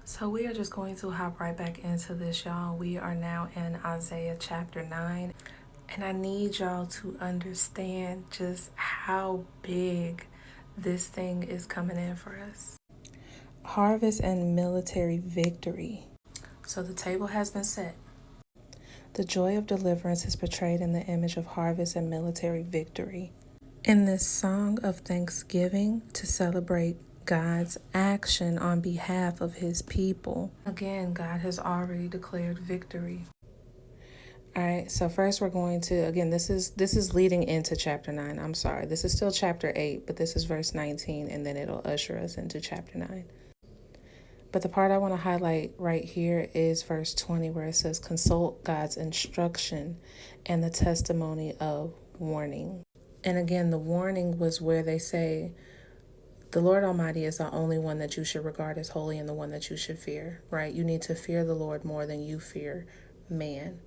So we are just going to hop right back into this, y'all. We are now in Isaiah chapter 9. And I need y'all to understand just how big this thing is coming in for us. Harvest and military victory. So the table has been set. The joy of deliverance is portrayed in the image of harvest and military victory. In this song of thanksgiving to celebrate God's action on behalf of his people. Again, God has already declared victory. All right, so first we're going to, again, this is leading into chapter 9. I'm sorry. This is still chapter 8, but this is verse 19, and then it'll usher us into chapter 9. But the part I want to highlight right here is verse 20, where it says, consult God's instruction and the testimony of warning. And again, the warning was where they say, the Lord Almighty is the only one that you should regard as holy and the one that you should fear, right? You need to fear the Lord more than you fear man.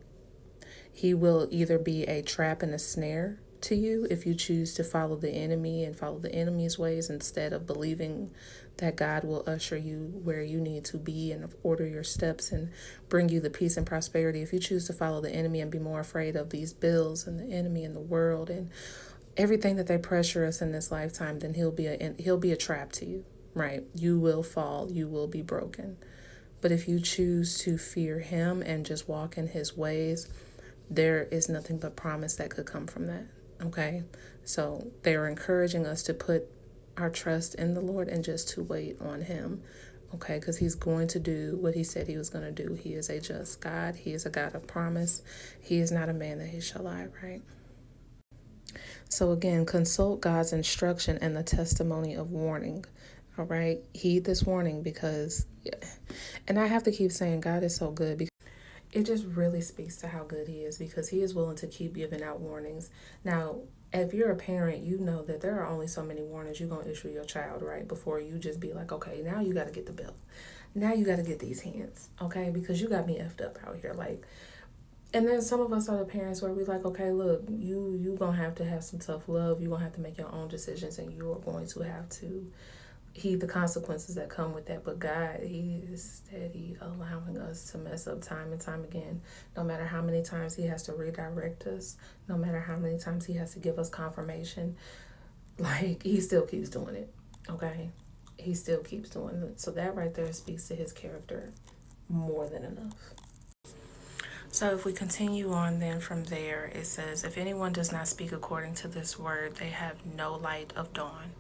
He will either be a trap and a snare to you if you choose to follow the enemy and follow the enemy's ways instead of believing that God will usher you where you need to be and order your steps and bring you the peace and prosperity. If you choose to follow the enemy and be more afraid of these bills and the enemy and the world and everything that they pressure us in this lifetime, then he'll be a trap to you, right? You will fall, you will be broken. But if you choose to fear him and just walk in his ways, there is nothing but promise that could come from that. Okay, so they are encouraging us to put our trust in the Lord and just to wait on him. Okay, because he's going to do what he said he was going to do. He is a just God. He is a God of promise. He is not a man that he shall lie, right? So again, consult God's instruction and the testimony of warning. All right, heed this warning because, and I have to keep saying God is so good because it just really speaks to how good he is because he is willing to keep giving out warnings. Now, if you're a parent, you know that there are only so many warnings you're going to issue your child, right? Before you just be like, okay, now you got to get the bill. Now you got to get these hands, okay? Because you got me effed up out here. Like, and then some of us are the parents where we like, okay, look, you going to have some tough love. You're going to have to make your own decisions and you are going to have to heed the consequences that come with that. But God, he is steady allowing us to mess up time and time again. No matter how many times he has to redirect us, no matter how many times he has to give us confirmation, like he still keeps doing it, okay? He still keeps doing it. So that right there speaks to his character more than enough. So if we continue on then from there, it says, if anyone does not speak according to this word, they have no light of dawn.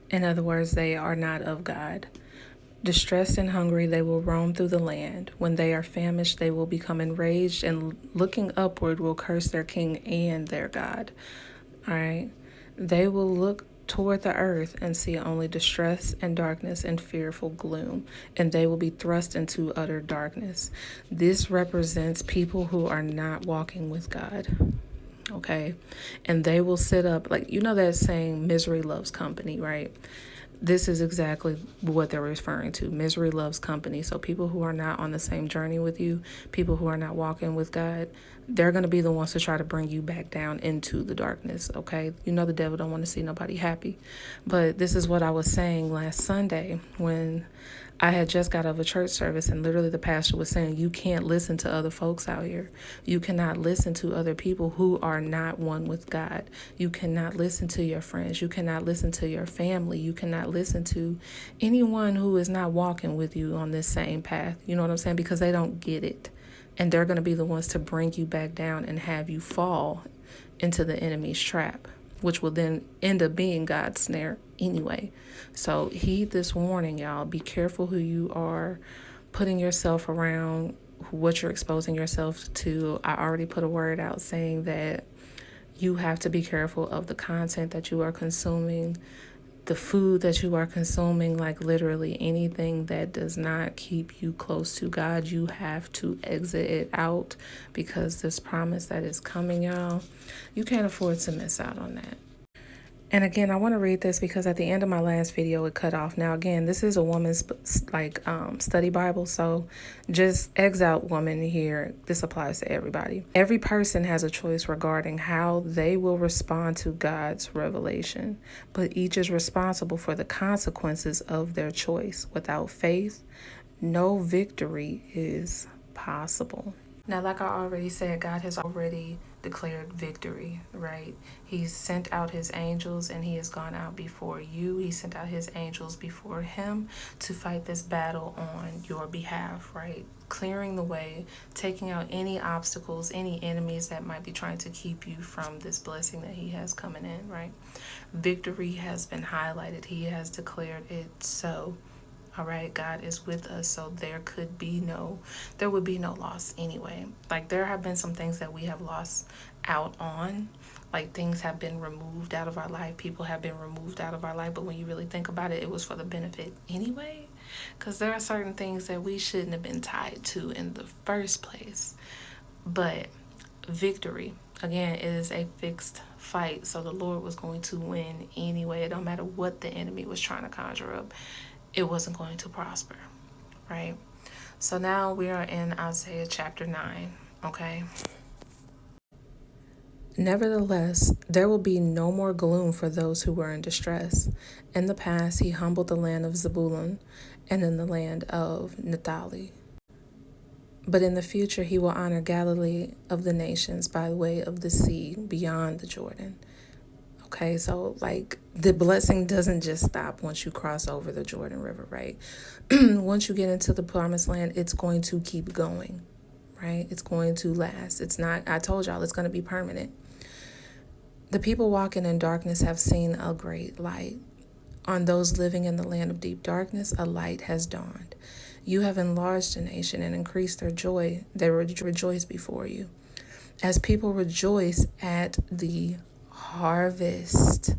In other words, they are not of God. Distressed and hungry, they will roam through the land. When they are famished, they will become enraged, and looking upward will curse their king and their God. All right. They will look toward the earth and see only distress and darkness and fearful gloom, and they will be thrust into utter darkness. This represents people who are not walking with God. Okay. And they will sit up, like, you know, that saying, misery loves company, right? This is exactly what they're referring to. Misery loves company. So people who are not on the same journey with you, people who are not walking with God, they're going to be the ones to try to bring you back down into the darkness, okay? You know the devil don't want to see nobody happy. But this is what I was saying last Sunday when I had just got out of a church service and literally the pastor was saying, you can't listen to other folks out here. You cannot listen to other people who are not one with God. You cannot listen to your friends. You cannot listen to your family. You cannot listen to anyone who is not walking with you on this same path. You know what I'm saying? Because they don't get it. And they're going to be the ones to bring you back down and have you fall into the enemy's trap, which will then end up being God's snare anyway. So heed this warning, y'all. Be careful who you are putting yourself around, what you're exposing yourself to. I already put a word out saying that you have to be careful of the content that you are consuming, the food that you are consuming, like literally anything that does not keep you close to God. You have to exit it out because this promise that is coming, y'all, you can't afford to miss out on that. And again, I want to read this because at the end of my last video, it cut off. Now, again, this is a woman's study Bible. So just X out woman here. This applies to everybody. Every person has a choice regarding how they will respond to God's revelation, but each is responsible for the consequences of their choice. Without faith, no victory is possible. Now, like I already said, God has already declared victory, right? He's sent out his angels and he has gone out before you. He sent out his angels before him to fight this battle on your behalf, right? Clearing the way, taking out any obstacles, any enemies that might be trying to keep you from this blessing that he has coming in, right? Victory has been highlighted. He has declared it so. All right, God is with us, so there would be no loss anyway. Like, there have been some things that we have lost out on, like things have been removed out of our life, people have been removed out of our life, but when you really think about it, it was for the benefit anyway, because there are certain things that we shouldn't have been tied to in the first place. But victory, again, it is a fixed fight, so the Lord was going to win anyway. It don't matter what the enemy was trying to conjure up, it wasn't going to prosper, right? So now we are in Isaiah chapter 9, okay? Nevertheless, there will be no more gloom for those who were in distress. In the past, he humbled the land of Zebulun and in the land of Naphtali. But in the future, he will honor Galilee of the nations by way of the sea beyond the Jordan. Okay, so like the blessing doesn't just stop once you cross over the Jordan River, right? Once you get into the promised land, it's going to keep going, right? It's going to last. It's not, I told y'all, it's going to be permanent. The people walking in darkness have seen a great light. On those living in the land of deep darkness, a light has dawned. You have enlarged the nation and increased their joy. They rejoice before you. As people rejoice at the harvest,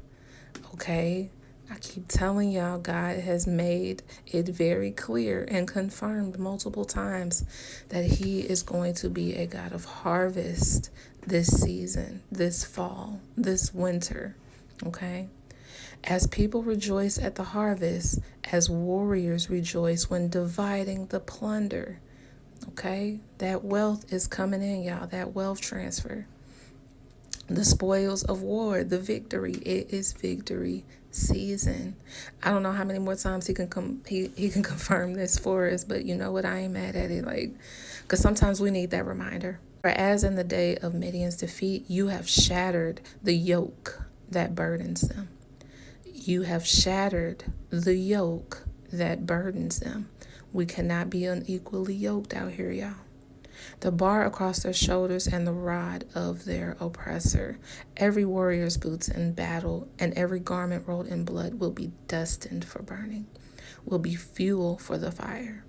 okay? I keep telling y'all, God has made it very clear and confirmed multiple times that he is going to be a God of harvest this season, this fall, this winter, okay? As people rejoice at the harvest, as warriors rejoice when dividing the plunder, okay? That wealth is coming in, y'all, that wealth transfer. The spoils of war, the victory. It is victory season. I don't know how many more times he can confirm this for us, but you know what? I ain't mad at it. Like, because sometimes we need that reminder. For as in the day of Midian's defeat, you have shattered the yoke that burdens them. You have shattered the yoke that burdens them. We cannot be unequally yoked out here, y'all. The bar across their shoulders and the rod of their oppressor. Every warrior's boots in battle and every garment rolled in blood will be destined for burning, will be fuel for the fire.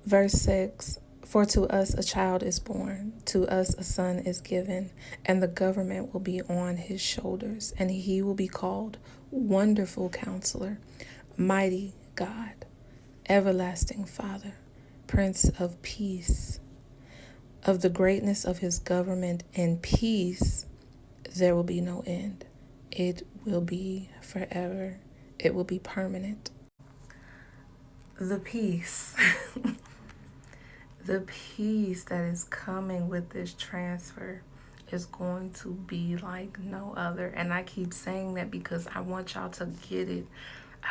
Verse 6, for to us a child is born, to us a son is given, and the government will be on his shoulders, and he will be called Wonderful Counselor, Mighty God, Everlasting Father, Prince of Peace. Of the greatness of his government and peace, there will be no end. It will be forever. It will be permanent. The peace. The peace that is coming with this transfer is going to be like no other. And I keep saying that because I want y'all to get it.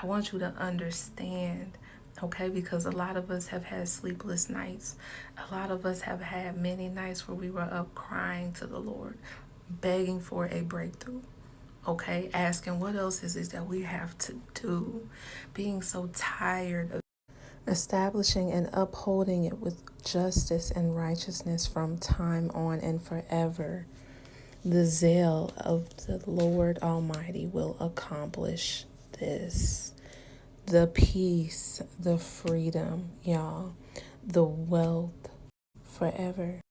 I want you to understand. Okay, because a lot of us have had sleepless nights. A lot of us have had many nights where we were up crying to the Lord, begging for a breakthrough. Okay, asking what else is it that we have to do, being so tired of establishing and upholding it with justice and righteousness from time on and forever. The zeal of the Lord Almighty will accomplish this. The peace, the freedom, y'all, the wealth forever.